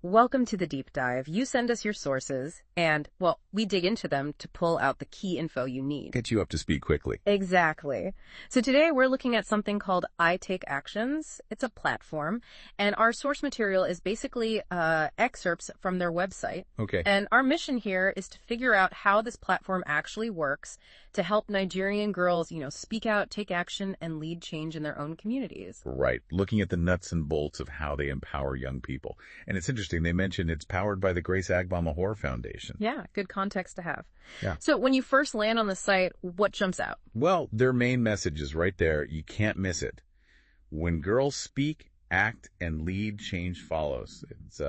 Welcome to the deep dive. You send us your sources, and, well, we dig into them to pull out the key info you need. Get you up to speed quickly. Exactly. So today we're looking at something called I Take Actions. It's a platform, and our source material is basically excerpts from their website. Okay. And our mission here is to figure out how this platform actually works to help Nigerian girls, speak out, take action, and lead change in their own communities. Right. Looking at the nuts and bolts of how they empower young people. And it's interesting. They mentioned it's powered by the Grace Agba-Mahor Foundation. Yeah, good context to have. Yeah. So when you first land on the site, what jumps out? Well, their main message is right there. You can't miss it. When girls speak, act, and lead, change follows. It's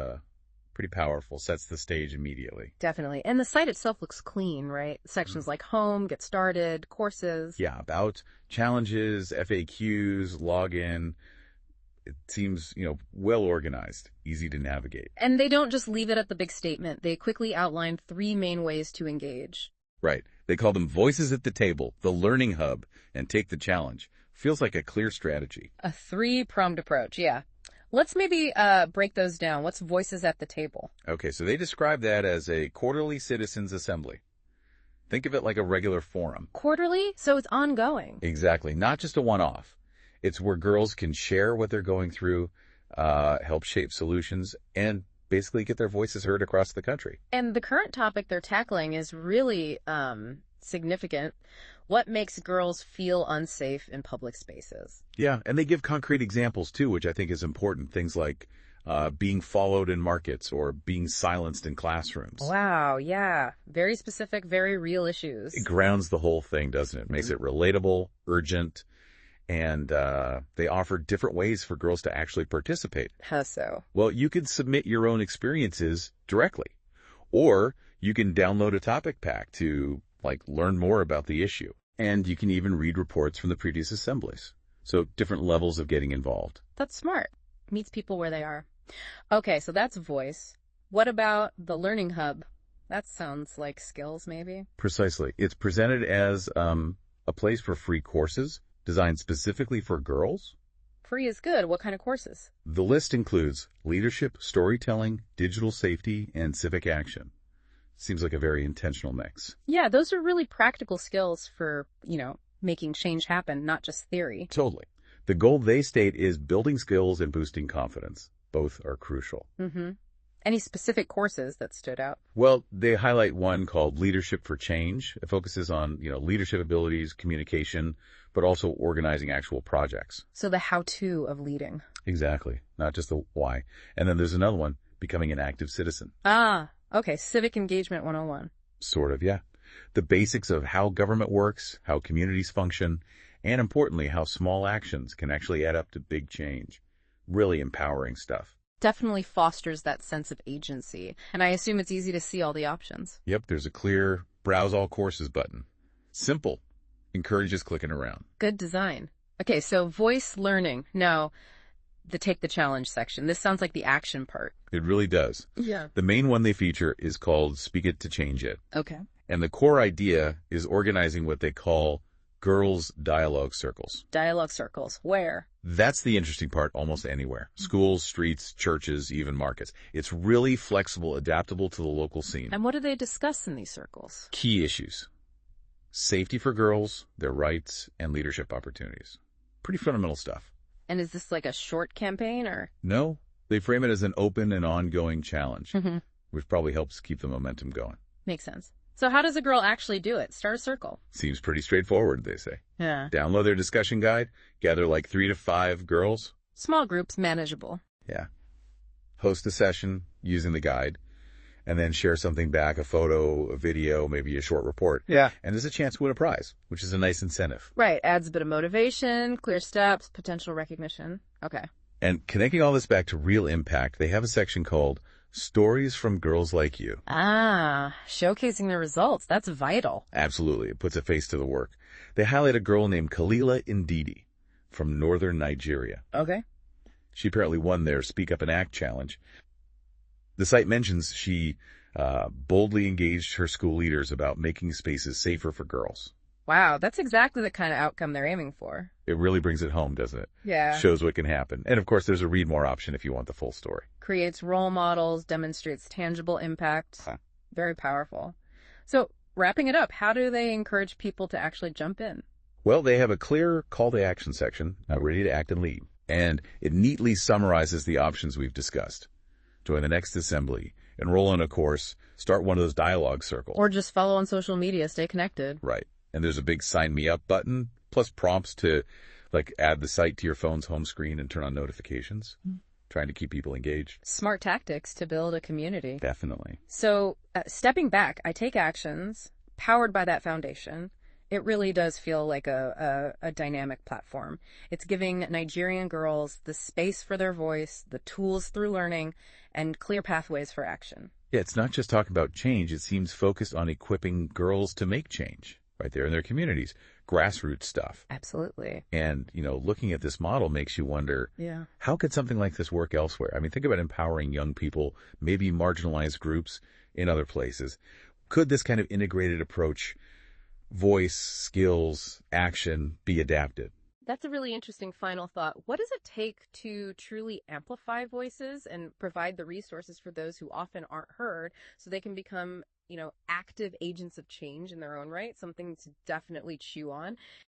pretty powerful. Sets the stage immediately. Definitely. And the site itself looks clean, right? Sections like home, get started, courses. Yeah, about challenges, FAQs, login. It seems, well organized, easy to navigate. And they don't just leave it at the big statement. They quickly outline 3 main ways to engage. Right. They call them voices at the table, the learning hub, and take the challenge. Feels like a clear strategy. A 3-pronged approach, yeah. Let's maybe break those down. What's voices at the table? Okay, so they describe that as a quarterly citizens' assembly. Think of it like a regular forum. Quarterly? So it's ongoing. Exactly. Not just a one-off. It's where girls can share what they're going through, help shape solutions, and basically get their voices heard across the country. And the current topic they're tackling is really significant. What makes girls feel unsafe in public spaces? Yeah, and they give concrete examples, too, which I think is important. Things like being followed in markets or being silenced in classrooms. Wow, yeah. Very specific, very real issues. It grounds the whole thing, doesn't it? Makes it relatable, urgent, and they offer different ways for girls to actually participate. How so? Well, you can submit your own experiences directly, or you can download a topic pack to learn more about the issue. And you can even read reports from the previous assemblies. So different levels of getting involved. That's smart. Meets people where they are. Okay, so that's voice. What about the learning hub? That sounds like skills, maybe? Precisely. It's presented as a place for free courses designed specifically for girls. Free is good. What kind of courses? The list includes leadership, storytelling, digital safety, and civic action. Seems like a very intentional mix. Yeah, those are really practical skills for, making change happen, not just theory. Totally. The goal they state is building skills and boosting confidence. Both are crucial. Mm-hmm. Any specific courses that stood out? Well, they highlight one called Leadership for Change. It focuses on, leadership abilities, communication, but also organizing actual projects. So the how-to of leading. Exactly. Not just the why. And then there's another one, Becoming an Active Citizen. Ah, okay. Civic Engagement 101. Sort of, yeah. The basics of how government works, how communities function, and importantly, how small actions can actually add up to big change. Really empowering stuff. Definitely fosters that sense of agency. And I assume it's easy to see all the options. Yep, there's a clear Browse All Courses button. Simple. Encourages clicking around. Good design. Okay, so voice learning. Now, the Take the Challenge section. This sounds like the action part. It really does. Yeah. The main one they feature is called Speak It to Change It. Okay. And the core idea is organizing what they call girls' dialogue circles. Dialogue circles. Where? That's the interesting part almost anywhere. Schools, streets, churches, even markets. It's really flexible, adaptable to the local scene. And what do they discuss in these circles? Key issues. Safety for girls, their rights, and leadership opportunities. Pretty fundamental stuff. And is this like a short campaign or? No, they frame it as an open and ongoing challenge, which probably helps keep the momentum going. Makes sense. So how does a girl actually do it? Start a circle. Seems pretty straightforward, they say. Yeah. Download their discussion guide, gather 3 to 5 girls. Small groups, manageable. Yeah. Host a session using the guide, and then share something back, a photo, a video, maybe a short report. Yeah. And there's a chance to win a prize, which is a nice incentive. Right. Adds a bit of motivation, clear steps, potential recognition. Okay. And connecting all this back to real impact, they have a section called Stories from Girls Like You. Ah, showcasing the results. That's vital. Absolutely. It puts a face to the work. They highlight a girl named Kalila Ndidi from northern Nigeria. Okay. She apparently won their Speak Up and Act challenge. The site mentions she boldly engaged her school leaders about making spaces safer for girls. Wow, that's exactly the kind of outcome they're aiming for. It really brings it home, doesn't it? Yeah. Shows what can happen. And of course, there's a read more option if you want the full story. Creates role models, demonstrates tangible impact. Huh. Very powerful. So, wrapping it up, how do they encourage people to actually jump in? Well, they have a clear call to action section, ready to act and lead. And it neatly summarizes the options we've discussed. Join the next assembly, enroll in a course, start one of those dialogue circles. Or just follow on social media, stay connected. Right. And there's a big sign me up button, plus prompts to like add the site to your phone's home screen and turn on notifications. Trying to keep people engaged. Smart tactics to build a community. Definitely. So, stepping back, I take actions powered by that foundation. It really does feel like a dynamic platform. It's giving Nigerian girls the space for their voice, the tools through learning, and clear pathways for action. Yeah, it's not just talking about change. It seems focused on equipping girls to make change right there in their communities. Grassroots stuff. Absolutely. And, looking at this model makes you wonder, Yeah. how could something like this work elsewhere? I mean, think about empowering young people, maybe marginalized groups in other places. Could this kind of integrated approach, voice, skills, action, be adapted? That's a really interesting final thought. What does it take to truly amplify voices and provide the resources for those who often aren't heard so they can become, active agents of change in their own right? Something to definitely chew on.